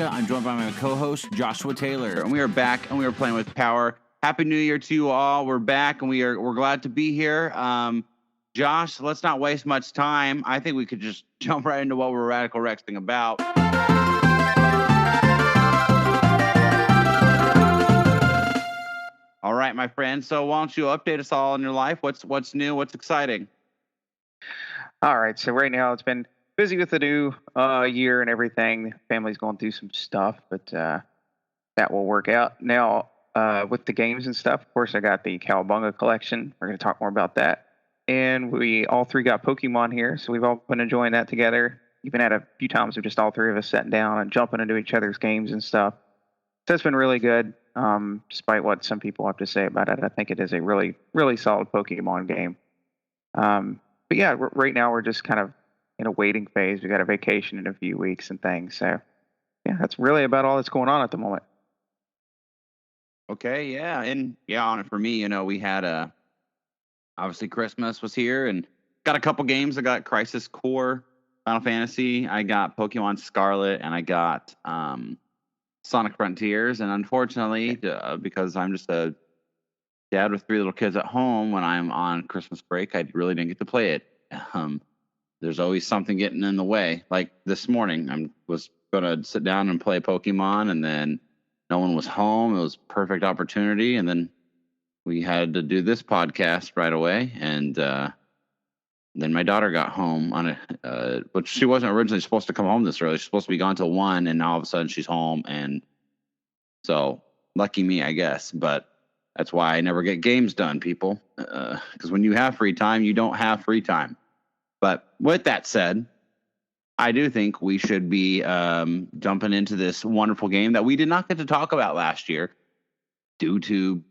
Elijah. I'm joined by my co-host, Joshua Taylor. And we are back, and we are playing with power. Happy New Year to you all. We're back, and we're glad to be here. Josh, let's not waste much time. I think we could just jump right into what we're Radical Rexing about. All right, my friend. So why don't you update us all in your life? What's new? What's exciting? All right. So right now it's been busy with the new year and everything. Family's going through some stuff, but that will work out. Now, with the games and stuff, of course, I got the Cowabunga Collection. We're going to talk more about that. And we all three got Pokemon here, so we've all been enjoying that together. Even had a few times of just all three of us sitting down and jumping into each other's games and stuff. So it's been really good, despite what some people have to say about it. I think it is a really, really solid Pokemon game. But yeah, right now we're just kind of in a waiting phase. We got a vacation in a few weeks and things. So yeah, that's really about all that's going on at the moment. Okay, yeah. And yeah, on it for me, we had obviously Christmas was here and got a couple games. I got Crisis Core, Final Fantasy. I got Pokemon Scarlet, and I got Sonic Frontiers. And unfortunately, because I'm just a dad with 3 little kids at home, when I'm on Christmas break, I really didn't get to play it. There's always something getting in the way. Like this morning, I was going to sit down and play Pokemon, and then no one was home. It was a perfect opportunity. And then we had to do this podcast right away. And then my daughter got home but she wasn't originally supposed to come home this early. She's supposed to be gone till 1, and now all of a sudden she's home. And so lucky me, I guess. But that's why I never get games done, people. Because when you have free time, you don't have free time. But with that said, I do think we should be jumping into this wonderful game that we did not get to talk about last year due to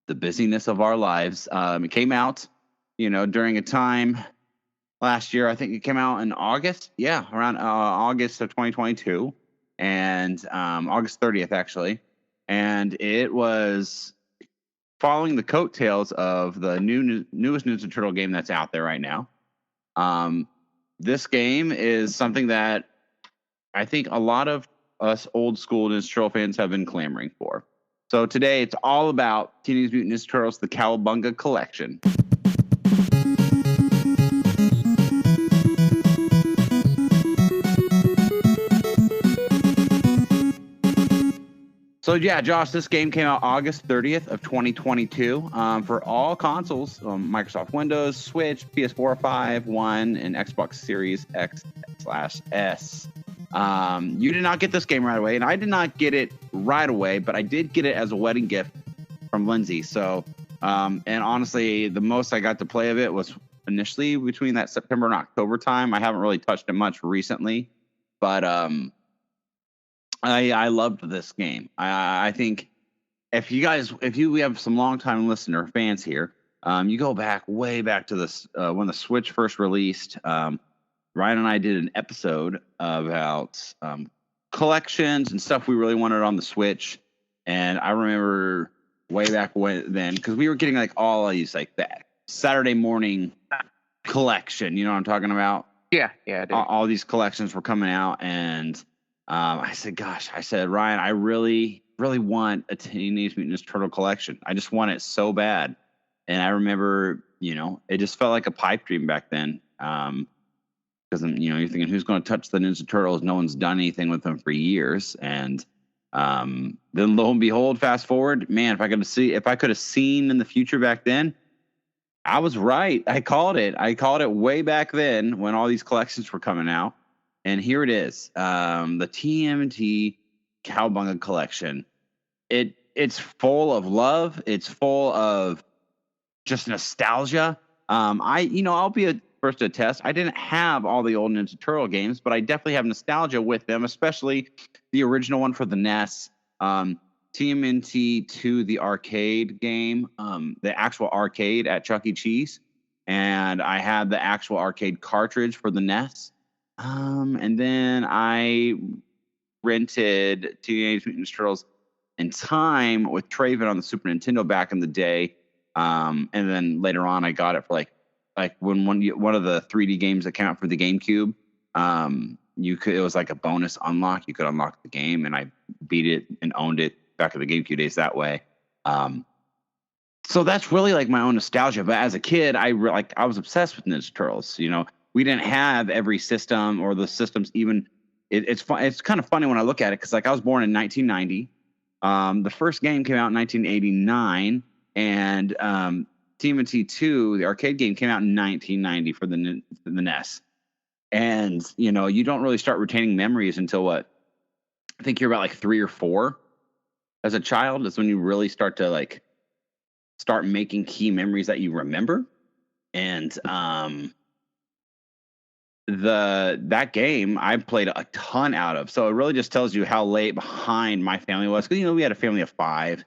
the busyness of our lives. It came out, during a time last year. I think it came out in August. Yeah, around August of 2022, and August 30th, actually. And it was following the coattails of the newest Ninja Turtle game that's out there right now. This game is something that I think a lot of us old school Ninja Turtle fans have been clamoring for. So today it's all about Teenage Mutant Ninja Turtles, the Cowabunga Collection. So yeah, Josh, this game came out August 30th of 2022 for all consoles, Microsoft Windows, Switch, PS4, 5, 1, and Xbox Series X/S. You did not get this game right away, and I did not get it right away, but I did get it as a wedding gift from Lindsay. So, and honestly, the most I got to play of it was initially between that September and October time. I haven't really touched it much recently, but I loved this game. I think if we have some longtime listener fans here, you go way back to this when the Switch first released. Ryan and I did an episode about collections and stuff we really wanted on the Switch, and I remember way back then because we were getting like all these like that Saturday morning collection. You know what I'm talking about? Yeah, I do. All these collections were coming out, and I said, Ryan, I really, really want a Teenage Mutant Ninja Turtle collection. I just want it so bad. And I remember, it just felt like a pipe dream back then. Because, you're thinking, who's going to touch the Ninja Turtles? No one's done anything with them for years. And then lo and behold, fast forward, man, if I could have seen in the future back then, I was right. I called it way back then when all these collections were coming out. And here it is, the TMNT Cowabunga Collection. It's full of love. It's full of just nostalgia. I'll be a first to attest. I didn't have all the old Ninja Turtle games, but I definitely have nostalgia with them, especially the original one for the NES, TMNT 2, the arcade game, the actual arcade at Chuck E. Cheese, and I had the actual arcade cartridge for the NES. And then I rented Teenage Mutant Ninja Turtles in Time with Traven on the Super Nintendo back in the day. And then later on, I got it for like when one of the 3D games that came out for the GameCube. it was like a bonus unlock. You could unlock the game, and I beat it and owned it back in the GameCube days that way. So that's really like my own nostalgia. But as a kid, I was obsessed with Ninja Turtles. We didn't have every system or the systems even. It's fun. It's kind of funny when I look at it because I was born in 1990. The first game came out in 1989, and TMNT 2, the arcade game, came out in 1990 for the NES. And you don't really start retaining memories until what? I think you're about like 3 or 4 as a child. That's when you really start to start making key memories that you remember. And that game I played a ton out of. So it really just tells you how late behind my family was. Because we had a family of 5.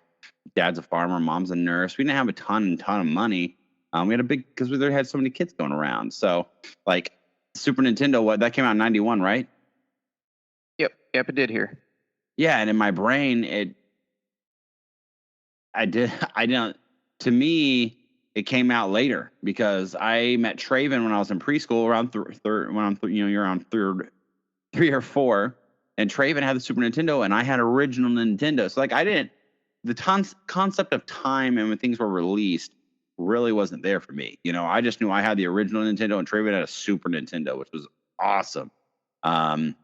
Dad's a farmer, mom's a nurse. We didn't have a ton of money. We had because we had so many kids going around. So Super Nintendo, that came out in 91, right? Yep, it did here. Yeah, and in my brain, to me, it came out later because I met Traven when I was in preschool around you're around 3 or 4, and Traven had the Super Nintendo and I had original Nintendo. So the concept of time and when things were released really wasn't there for me. I just knew I had the original Nintendo and Traven had a Super Nintendo, which was awesome. But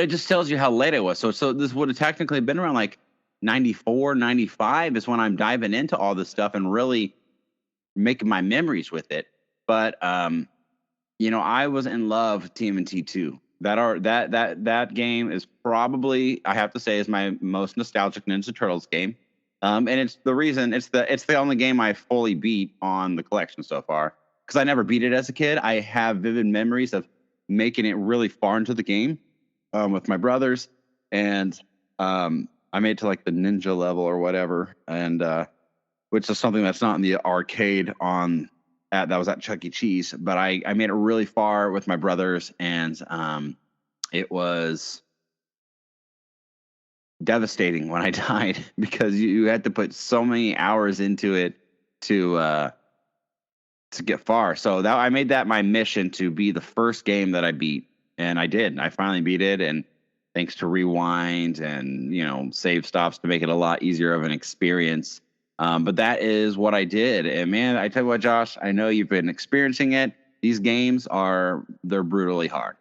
it just tells you how late it was. So this would have technically been around 94, 95 is when I'm diving into all this stuff and really making my memories with it. But I was in love with TMNT 2. That game is probably, I have to say, is my most nostalgic Ninja Turtles game. And it's the only game I fully beat on the collection so far, because I never beat it as a kid. I have vivid memories of making it really far into the game with my brothers, and I made it to the ninja level or whatever, and which is something that's not in the arcade that was at Chuck E. Cheese, but I made it really far with my brothers, and it was devastating when I died because you had to put so many hours into it to get far. So I made that my mission to be the first game that I beat, and I did. I finally beat it, and thanks to rewind and save stops to make it a lot easier of an experience. But that is what I did. And man, I tell you what, Josh, I know you've been experiencing it. These games they're brutally hard.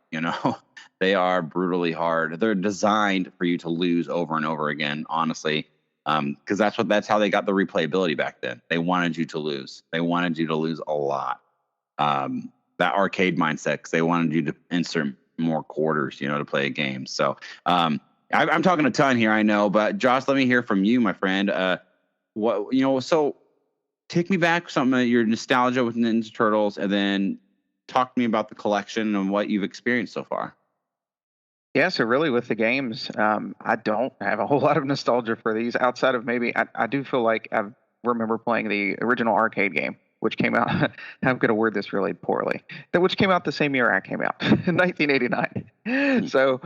They are brutally hard. They're designed for you to lose over and over again, honestly. Because that's how they got the replayability back then. They wanted you to lose. They wanted you to lose a lot. That arcade mindset, because they wanted you to insert more quarters, to play a game. So I'm talking a ton here, I know, but Josh, let me hear from you, my friend. So take me back some of your nostalgia with Ninja Turtles, and then talk to me about the collection and what you've experienced so far. Yeah, so really with the games, I don't have a whole lot of nostalgia for these outside of maybe I do feel like I remember playing the original arcade game, which came out, I'm going to word this really poorly, which came out the same year I came out, in 1989. So,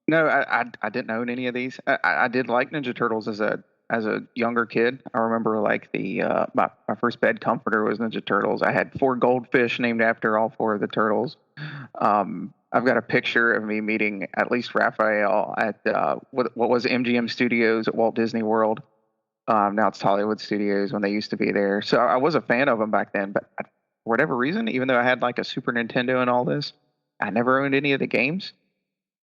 no, I didn't own any of these. I did like Ninja Turtles as a younger kid. I remember my first bed comforter was Ninja Turtles. I had 4 goldfish named after all 4 of the turtles. I've got a picture of me meeting at least Raphael at what was MGM Studios at Walt Disney World. Now it's Hollywood Studios when they used to be there. So I was a fan of them back then, but for whatever reason, even though I had a Super Nintendo and all this, I never owned any of the games.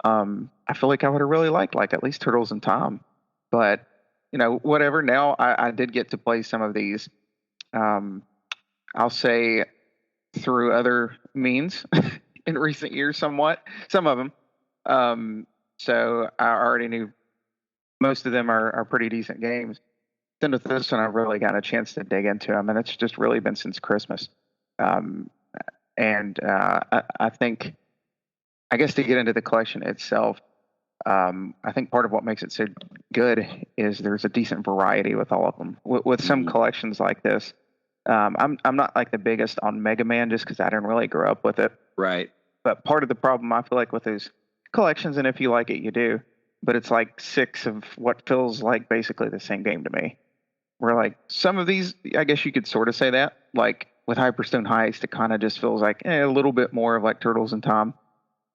I feel like I would have really liked at least Turtles in Time, but whatever. Now I did get to play some of these. I'll say through other means in recent years, somewhat. Some of them. So I already knew most of them are pretty decent games. Then with this one, I've really got a chance to dig into them, and it's just really been since Christmas. I think, I guess to get into the collection itself, I think part of what makes it so good is there's a decent variety with all of them. With some collections like this, I'm not the biggest on Mega Man just because I didn't really grow up with it. Right. But part of the problem I feel like with those collections, and if you like it, you do, but it's 6 of what feels like basically the same game to me. Where some of these, I guess you could sort of say that, with Hyperstone Heist, it kind of just feels a little bit more of Turtles in Time.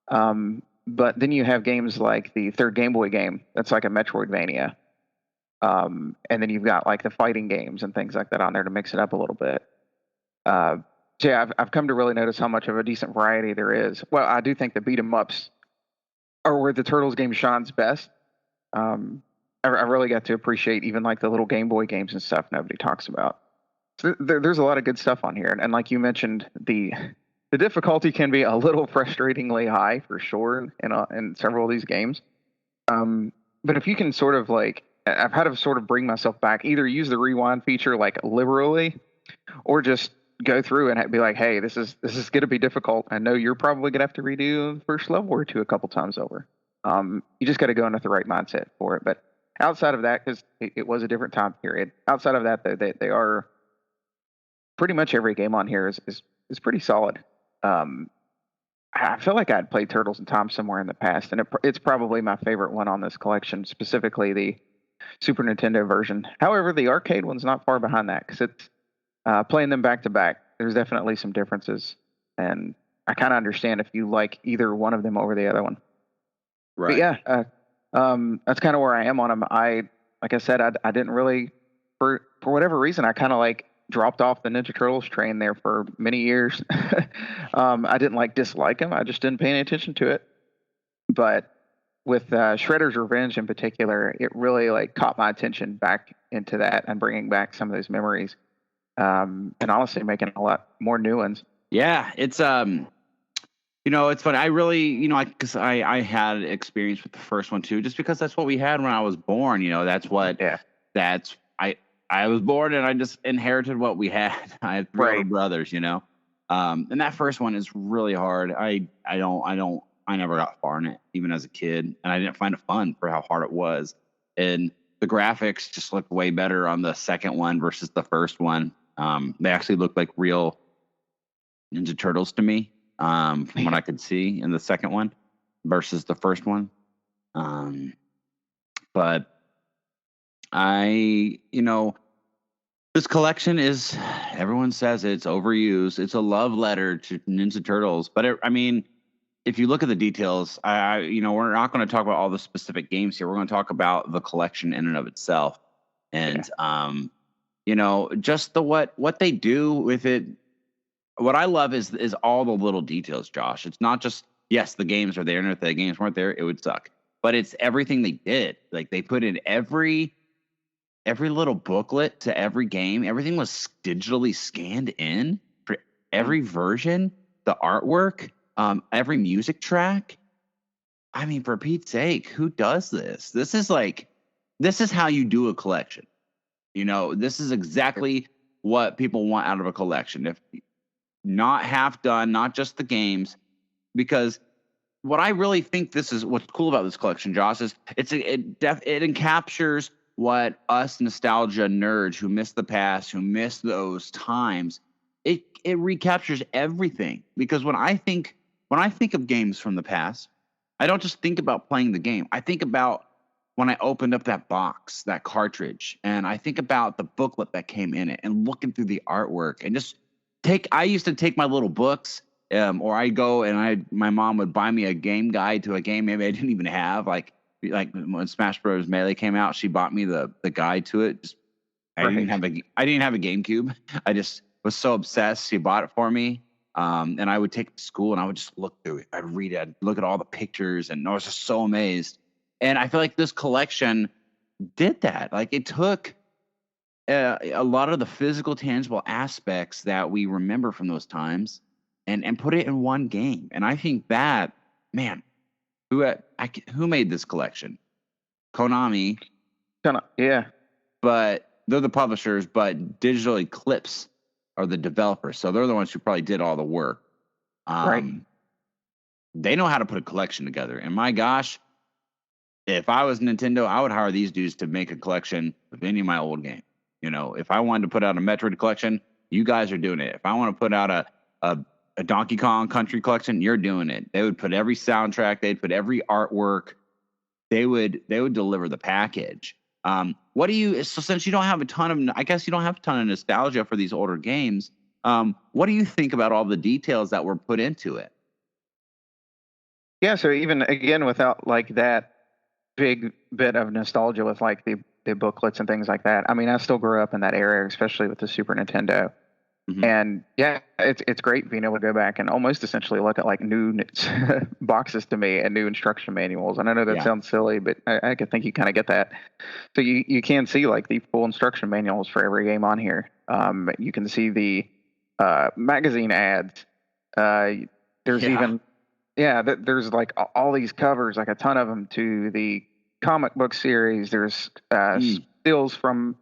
But then you have games like the third Game Boy game that's like a Metroidvania. And then you've got like the fighting games and things like that on there to mix it up a little bit. Uh, so yeah, I've come to really notice how much of a decent variety there is. Well, I do think the beat 'em ups are where the Turtles game shines best. I really got to appreciate even like the little Game Boy games and stuff nobody talks about. So there's a lot of good stuff on here, and like you mentioned, the difficulty can be a little frustratingly high for sure in several of these games. But if you can sort of like, I've had to sort of bring myself back, either use the rewind feature like liberally, or just go through and be like, hey, this is going to be difficult. I know you're probably going to have to redo the first level or two a couple times over. You just got to go in with the right mindset for it. But outside of that, because it was a different time period. Outside of that, they are pretty much every game on here is pretty solid. I feel like I'd played Turtles in Time somewhere in the past, and it's probably my favorite one on this collection, specifically the Super Nintendo version. However, the arcade one's not far behind that because it's playing them back to back. There's definitely some differences, and I kind of understand if you like either one of them over the other one. Right. But yeah, that's kind of where I am on them. Like I said, I didn't really, for whatever reason, I kind of like dropped off the Ninja Turtles train there for many years. I didn't like dislike them. I just didn't pay any attention to it. But with Shredder's Revenge in particular, it really like caught my attention back into that and bringing back some of those memories. And honestly, making a lot more new ones. Yeah, it's it's funny. I really, because I had experience with the first one too, just because that's what we had when I was born. That's what. Yeah. That's I was born and I just inherited what we had. I have three older brothers, and that first one is really hard. I never got far in it, even as a kid, and I didn't find it fun for how hard it was. And the graphics just looked way better on the second one versus the first one. They actually looked like real Ninja Turtles to me, from what I could see in the second one versus the first one. But this collection is, everyone says it's overused. It's a love letter to Ninja Turtles. But if you look at the details, we're not going to talk about all the specific games here. We're going to talk about the collection in and of itself. And, just what they do with it. What I love is all the little details, Josh. It's not just, yes, the games are there, and if the games weren't there, it would suck. But it's everything they did. Like, they put in every little booklet to every game. Everything was digitally scanned in for every version. The artwork, every music track. I mean, for Pete's sake, who does this? This is how you do a collection. This is exactly what people want out of a collection. If not half done, not just the games, because what I really think this is what's cool about this collection, Josh, is it encaptures what us nostalgia nerds who miss the past, who miss those times, it recaptures everything. Because when I think of games from the past, I don't just think about playing the game. I think about when I opened up that box, that cartridge, and I think about the booklet that came in it and looking through the artwork and just I used to take my little books, or I'd go and my mom would buy me a game guide to a game maybe I didn't even have, like when Smash Bros. Melee came out, she bought me the guide to it. I didn't have a GameCube. I just was so obsessed. She bought it for me, and I would take it to school and I would just look through it. I'd read it. I'd look at all the pictures, and I was just so amazed. And I feel like this collection did that. Like, it took a lot of the physical, tangible aspects that we remember from those times, and put it in one game. And I think that, man, who made this collection? Konami. Yeah. But they're the publishers, but Digital Eclipse are the developers. So they're the ones who probably did all the work. Right. They know how to put a collection together. And my gosh, if I was Nintendo, I would hire these dudes to make a collection of any of my old games. If I wanted to put out a Metroid collection, you guys are doing it. If I want to put out a Donkey Kong Country collection, you're doing it. They would put every soundtrack, they'd put every artwork. They would deliver the package. So since you don't have I guess you don't have a ton of nostalgia for these older games, what do you think about all the details that were put into it? Yeah, so even again without like that big bit of nostalgia with like the booklets and things like that. I mean, I still grew up in that era, especially with the Super Nintendo. Mhm. And yeah, it's great being able to go back and almost essentially look at like new boxes to me and new instruction manuals. And I know that Yeah. sounds silly, but I could think you kind of get that. So you can see like the full instruction manuals for every game on here. You can see the magazine ads. There's Yeah. even there's like all these covers, like a ton of them to the comic book series. There's stills from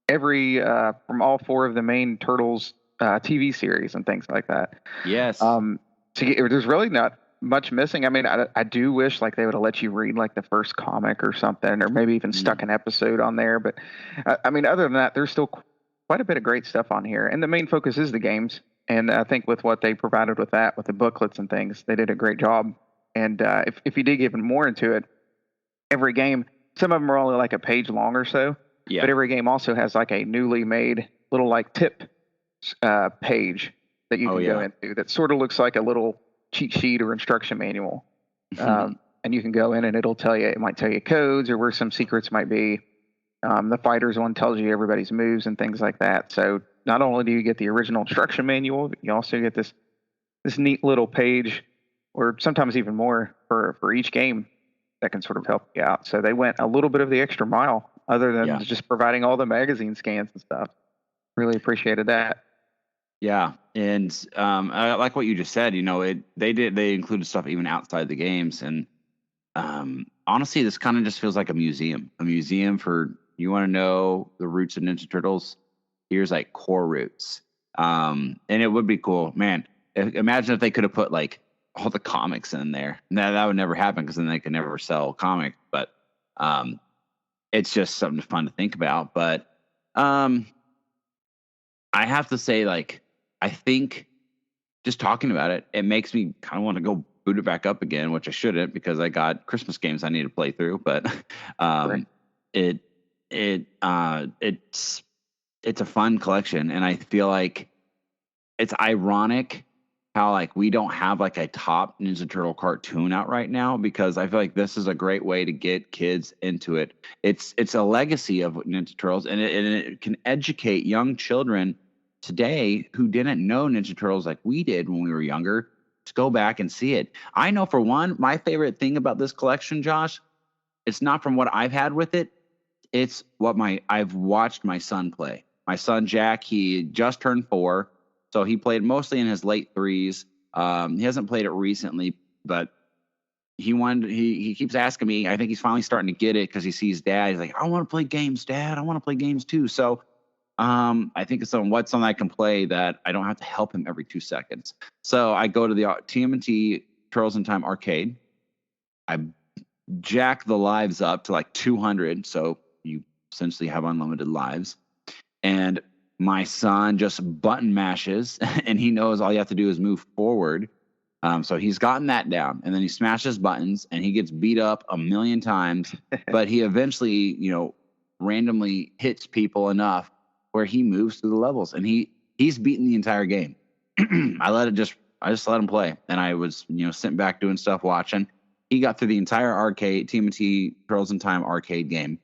from all four of the main Turtles TV series and things like that. Yes. There's really not much missing. I mean, I do wish like they would have let you read like the first comic or something, or maybe even stuck an episode on there. But I mean, other than that, there's still quite a bit of great stuff on here, and the main focus is the games. And I think with what they provided with that, with the booklets and things, they did a great job. And if you dig even more into it, every game, some of them are only like a page long or so, Yeah. but every game also has like a newly made little like tip page that you can go into that sort of looks like a little cheat sheet or instruction manual. And you can go in and it might tell you codes or where some secrets might be. The fighters one tells you everybody's moves and things like that. So not only do you get the original instruction manual, but you also get this neat little page, or sometimes even more for each game that can sort of help you out. So they went a little bit of the extra mile, other than just providing all the magazine scans and stuff. Really appreciated that. Yeah, and I like what you just said. They included stuff even outside the games, and honestly, this kind of just feels like a museum for, you want to know the roots of Ninja Turtles. Here's like core roots, and it would be cool, man. Imagine if they could have put like all the comics in there. That would never happen because then they could never sell comics. But it's just something fun to think about. But I have to say, like, I think just talking about it, it makes me kind of want to go boot it back up again, which I shouldn't because I got Christmas games I need to play through. But Right. it's a fun collection, and I feel like it's ironic how like we don't have like a top Ninja Turtle cartoon out right now, because I feel like this is a great way to get kids into it. It's a legacy of Ninja Turtles, and it can educate young children today who didn't know Ninja Turtles like we did when we were younger to go back and see it. I know for one, my favorite thing about this collection, Josh, it's not from what I've had with it. It's what I've watched my son play. My son Jack, he just turned 4, so he played mostly in his late 3s. He hasn't played it recently, but he keeps asking me. I think he's finally starting to get it because he sees Dad. He's like, I want to play games, Dad. I want to play games too. So I think it's on what's something I can play that I don't have to help him every 2 seconds. So I go to the TMNT Turtles in Time arcade. I jack the lives up to like 200, so you essentially have unlimited lives. And my son just button mashes, and he knows all you have to do is move forward. So he's gotten that down, and then he smashes buttons, and he gets beat up a million times, but he eventually, randomly hits people enough where he moves through the levels, and he's beaten the entire game. I just let him play, and I was, sitting back doing stuff, watching. He got through the entire arcade TMNT Turtles in Time arcade game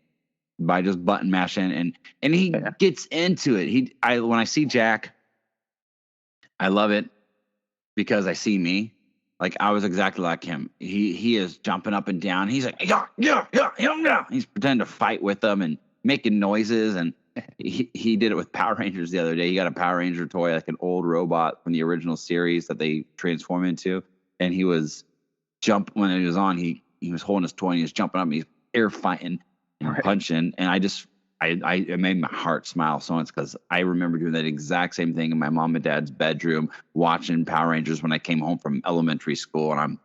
by just button mashing, and he gets into it. When I see Jack, I love it because I see me. Like, I was exactly like him. He is jumping up and down. He's like, yeah. He's pretending to fight with them and making noises. And he did it with Power Rangers the other day. He got a Power Ranger toy, like an old robot from the original series that they transform into. And he was when it was on, he was holding his toy and he was jumping up and he's air fighting and punching. And it made my heart smile so much because I remember doing that exact same thing in my mom and dad's bedroom, watching Power Rangers when I came home from elementary school, and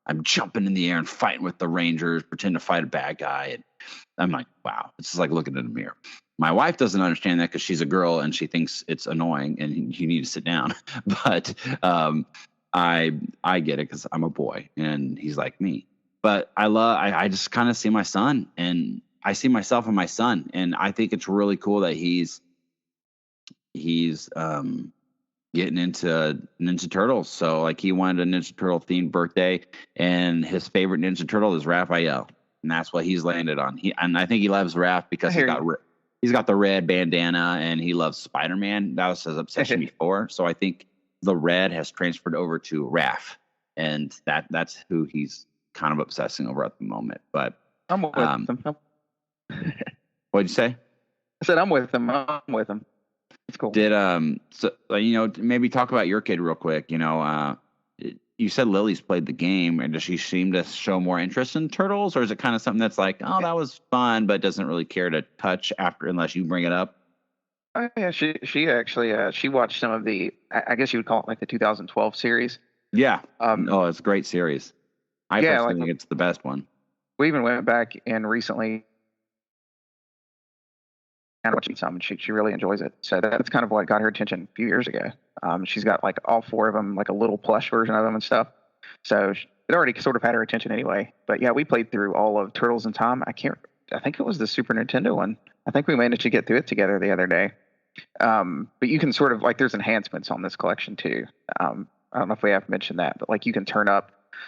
I'm jumping in the air and fighting with the Rangers, pretending to fight a bad guy. And I'm like, wow, it's just like looking in a mirror. My wife doesn't understand that because she's a girl and she thinks it's annoying and you need to sit down. But I get it because I'm a boy and he's like me. But I just kind of see my son, and I see myself in my son, and I think it's really cool that he's getting into Ninja Turtles. So like he wanted a Ninja Turtle themed birthday, and his favorite Ninja Turtle is Raphael, and that's what he's landed on. And I think he loves Raph because he's got the red bandana, and he loves Spider-Man. That was his obsession before. So I think the red has transferred over to Raph, and that's who he's kind of obsessing over at the moment. But I'm with him. what'd you say? I said I'm with him. It's cool. Did so maybe talk about your kid real quick. You said Lily's played the game, and does she seem to show more interest in turtles, or is it kind of something that's like, oh, that was fun, but doesn't really care to touch after unless you bring it up? Oh, yeah, she actually she watched some of the, I guess you would call it like the 2012 series. Yeah. It's a great series. I personally think it's the best one. We even went back and recently kind of watching some, and she really enjoys it. So that's kind of what got her attention a few years ago. She's got like all 4 of them, like a little plush version of them and stuff. So it already sort of had her attention anyway. But yeah, we played through all of Turtles in Time. I think it was the Super Nintendo one. I think we managed to get through it together the other day. But you can sort of like, there's enhancements on this collection too. I don't know if we have mentioned that, but like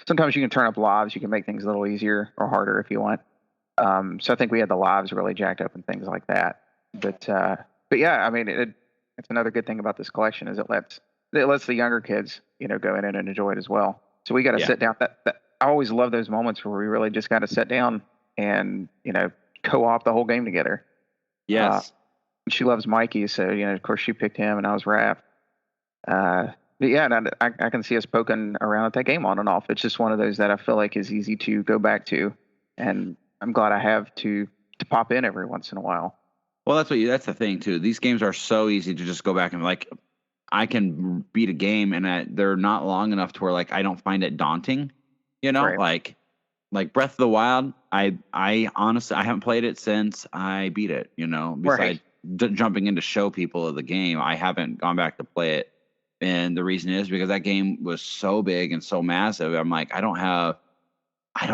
sometimes you can turn up lives. You can make things a little easier or harder if you want. So I think we had the lives really jacked up and things like that. But yeah, I mean, it's another good thing about this collection is it lets the younger kids, go in and enjoy it as well. So we got to sit down. I always love those moments where we really just got to sit down and, co-op the whole game together. Yes. She loves Mikey, so of course she picked him, and I was Raph. But yeah, and I can see us poking around at that game on and off. It's just one of those that I feel like is easy to go back to, and I'm glad I have to pop in every once in a while. Well, that's the thing too. These games are so easy to just go back and like, I can beat a game, and they're not long enough to where like I don't find it daunting. Right. Like Breath of the Wild. I honestly I haven't played it since I beat it. Besides jumping in to show people the game, I haven't gone back to play it. And the reason is because that game was so big and so massive. I'm like, I don't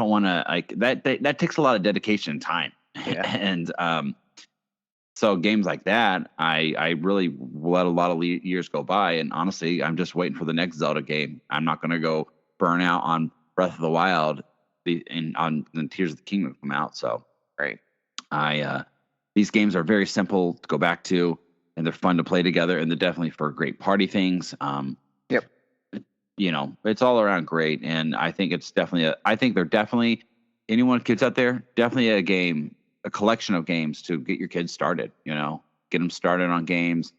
want to like that takes a lot of dedication and time. Yeah. And so games like that, I really let a lot of years go by. And honestly, I'm just waiting for the next Zelda game. I'm not going to go burn out on Breath of the Wild on Tears of the Kingdom come out. So right. These games are very simple to go back to, and they're fun to play together, and they're definitely for great party things. Yep. It's all around great, and I think it's definitely kids out there, definitely a collection of games to get your kids started. Get them started on games,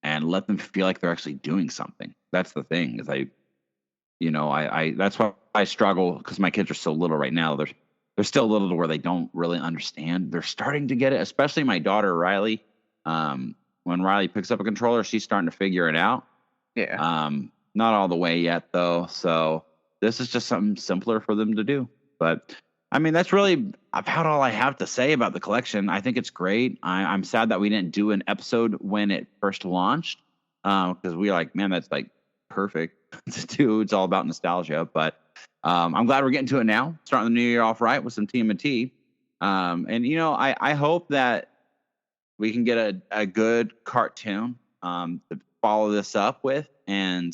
and let them feel like they're actually doing something. That's the thing. Is that's why I struggle because my kids are so little right now. They're still little to where they don't really understand. They're starting to get it, especially my daughter, Riley. When Riley picks up a controller, she's starting to figure it out. Yeah. Not all the way yet, though. So this is just something simpler for them to do. But, I mean, that's really about all I have to say about the collection. I think it's great. I'm sad that we didn't do an episode when it first launched because we were like, man, that's like perfect to do. It's all about nostalgia. But I'm glad we're getting to it now, starting the new year off right with some TMNT. And, I hope that we can get a good cartoon to follow this up with. And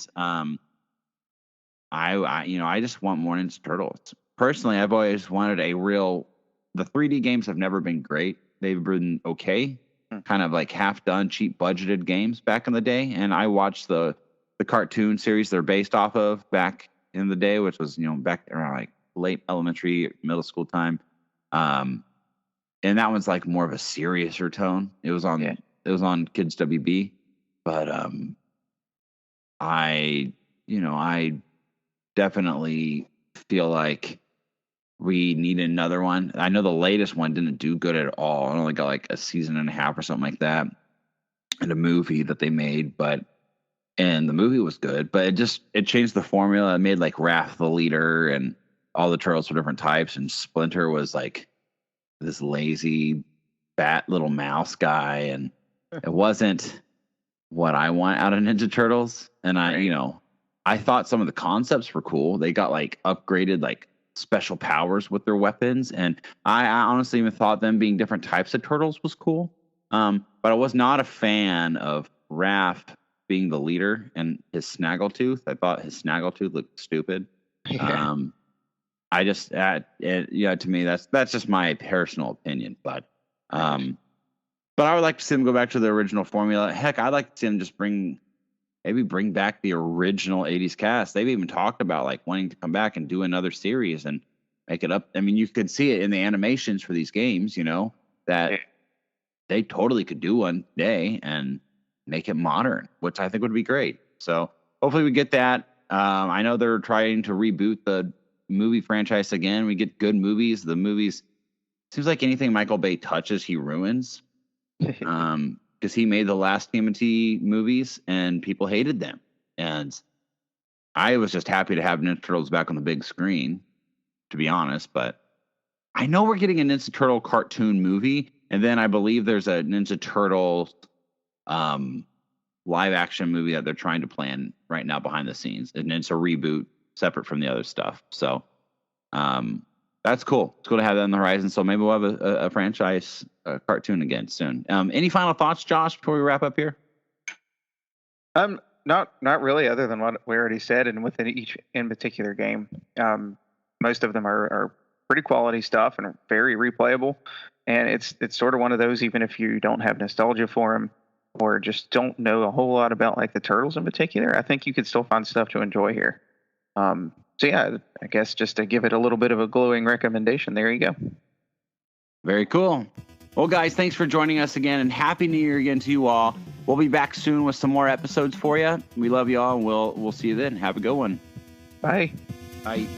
I just want more Ninja Turtles. Personally, I've always wanted the 3D games have never been great. They've been okay, kind of like half done, cheap budgeted games back in the day. And I watched the cartoon series they're based off of back in the day, which was, back around like late elementary, middle school time. And that one's like more of a seriouser tone. It was on Kids WB, but I definitely feel like we need another one. I know the latest one didn't do good at all. It only got like a season and a half or something like that, and a movie that they made, and the movie was good, but it changed the formula. It made like Raph the leader, and all the turtles were different types, and Splinter was like this lazy fat little mouse guy, and it wasn't what I want out of Ninja Turtles. And I thought some of the concepts were cool. They got like upgraded like special powers with their weapons, and I honestly even thought them being different types of turtles was cool. But I was not a fan of Raph being the leader and his snaggletooth. I thought his snaggletooth looked stupid. Yeah. I just, to me, that's just my personal opinion. But I would like to see them go back to the original formula. Heck, I'd like to see them just bring back the original 80s cast. They've even talked about like wanting to come back and do another series and make it up. I mean, you could see it in the animations for these games, that they totally could do one day and make it modern, which I think would be great. So hopefully we get that. I know they're trying to reboot the movie franchise again. We get good movies. The movies, seems like anything Michael Bay touches, he ruins. Because he made the last TMNT movies and people hated them. And I was just happy to have Ninja Turtles back on the big screen, to be honest. But I know we're getting a Ninja Turtle cartoon movie. And then I believe there's a Ninja Turtles live action movie that they're trying to plan right now behind the scenes. And it's a reboot separate from the other stuff. So that's cool. It's cool to have that on the horizon. So maybe we'll have a franchise cartoon again soon. Any final thoughts, Josh, before we wrap up here? Not really, other than what we already said. And within each in particular game, most of them are pretty quality stuff and are very replayable. And it's sort of one of those, even if you don't have nostalgia for them or just don't know a whole lot about like the Turtles in particular, I think you could still find stuff to enjoy here. So yeah, I guess just to give it a little bit of a glowing recommendation, there you go. Very cool. Well, guys, thanks for joining us again, and Happy New Year again to you all. We'll be back soon with some more episodes for you. We love you all, and we'll see you then. Have a good one. Bye. Bye.